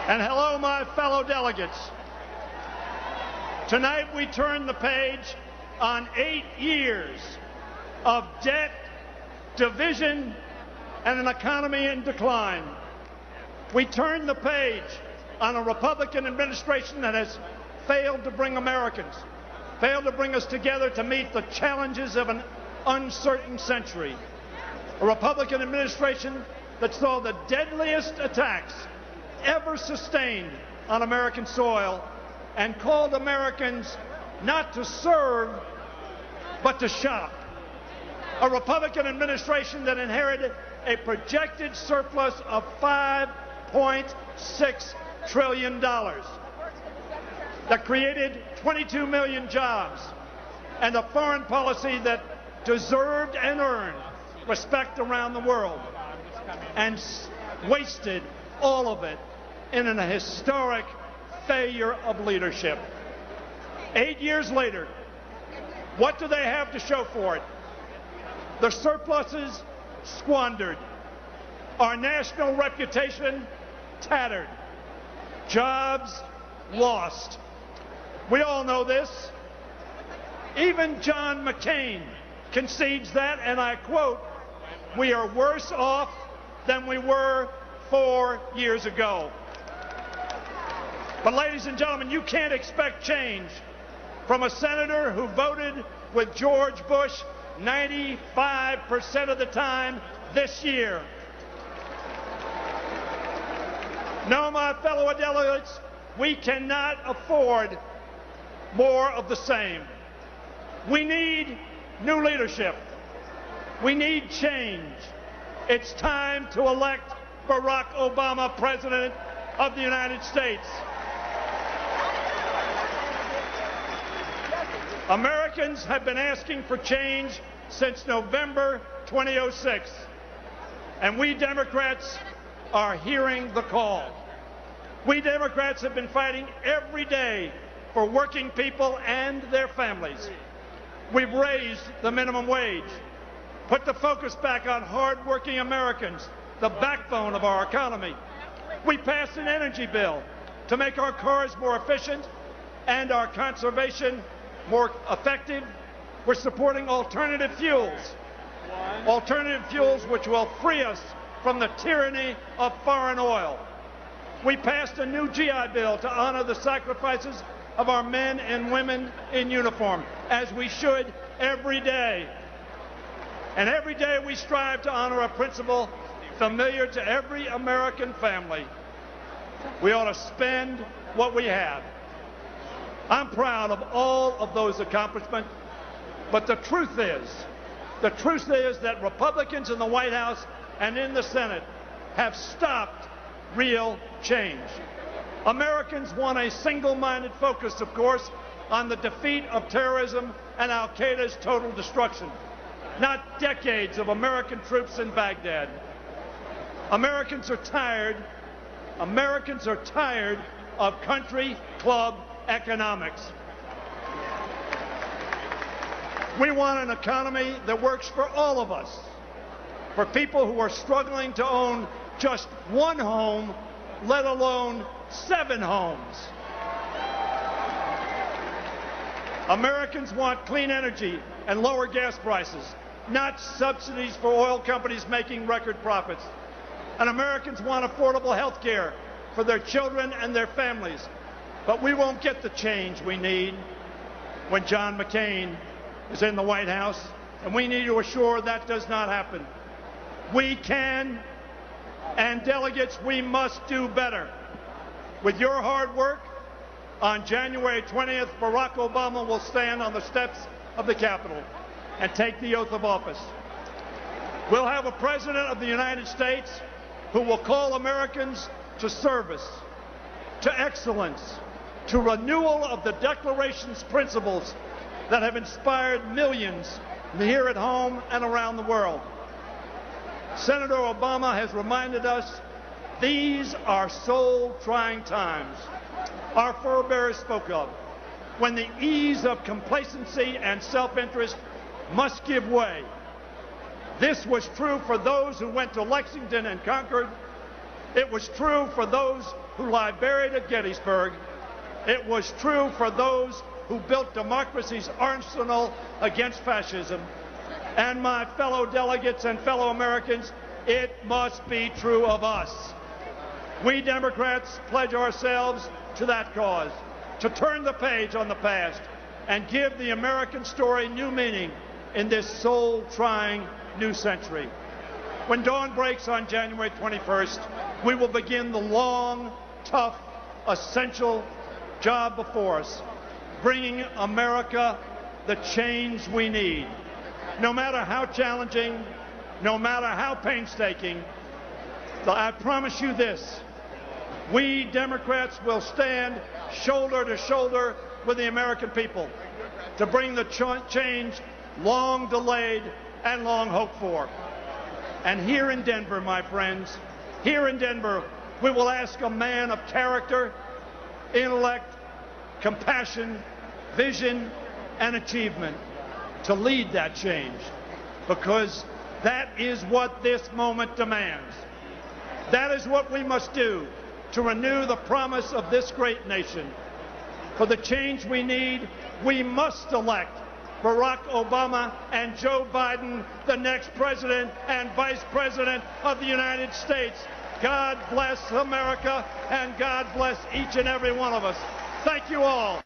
And hello, my fellow delegates. Tonight we turn the page on 8 years of debt, division, and an economy in decline. We turn the page on a Republican administration that has failed to bring Americans, failed to bring us together to meet the challenges of an uncertain century. A Republican administration that saw the deadliest attacks ever sustained on American soil and called Americans not to serve, but to shop. A Republican administration that inherited a projected surplus of $5.6 trillion, that created 22 million jobs, and a foreign policy that deserved and earned respect around the world, and wasted all of it in a historic failure of leadership. 8 years later, what do they have to show for it? The surpluses squandered, our national reputation tattered, jobs lost. We all know this. Even John McCain concedes that, and I quote, "We are worse off than we were 4 years ago." But ladies and gentlemen, you can't expect change from a senator who voted with George Bush 95% of the time this year. No, my fellow delegates, we cannot afford more of the same. We need new leadership. We need change. It's time to elect Barack Obama President of the United States. Americans have been asking for change since November 2006, and we Democrats are hearing the call. We Democrats have been fighting every day for working people and their families. We've raised the minimum wage, put the focus back on hard-working Americans, the backbone of our economy. We passed an energy bill to make our cars more efficient and our conservation more effective. We're supporting alternative fuels which will free us from the tyranny of foreign oil. We passed a new GI Bill to honor the sacrifices of our men and women in uniform, as we should every day. And every day we strive to honor a principle familiar to every American family. We ought to spend what we have. I'm proud of all of those accomplishments, but the truth is that Republicans in the White House and in the Senate have stopped real change. Americans want a single-minded focus, of course, on the defeat of terrorism and al-Qaeda's total destruction, not decades of American troops in Baghdad. Americans are tired of country club economics. We want an economy that works for all of us, for people who are struggling to own just one home, let alone 7 homes. Americans want clean energy and lower gas prices, not subsidies for oil companies making record profits. And Americans want affordable health care for their children and their families. But we won't get the change we need when John McCain is in the White House, and we need to assure that does not happen. We can, and delegates, we must do better. With your hard work, on January 20th, Barack Obama will stand on the steps of the Capitol and take the oath of office. We'll have a President of the United States who will call Americans to service, to excellence, to renewal of the Declaration's principles that have inspired millions here at home and around the world. Senator Obama has reminded us these are soul-trying times our forebears spoke of, when the ease of complacency and self-interest must give way. This was true for those who went to Lexington and Concord, It was true for those who lie buried at Gettysburg. It was true for those who built democracy's arsenal against fascism. And my fellow delegates and fellow Americans, it must be true of us. We Democrats pledge ourselves to that cause, to turn the page on the past and give the American story new meaning in this soul-trying new century. When dawn breaks on January 21st, we will begin the long, tough, essential job before us, bringing America the change we need. No matter how challenging, no matter how painstaking, I promise you this: we Democrats will stand shoulder to shoulder with the American people to bring the change long delayed and long hoped for. And here in Denver, my friends, here in Denver, we will ask a man of character, intellect, compassion, vision, and achievement to lead that change, because that is what this moment demands. That is what we must do to renew the promise of this great nation. For the change we need, we must elect Barack Obama and Joe Biden, the next president and vice president of the United States. God bless America, and God bless each and every one of us. Thank you all.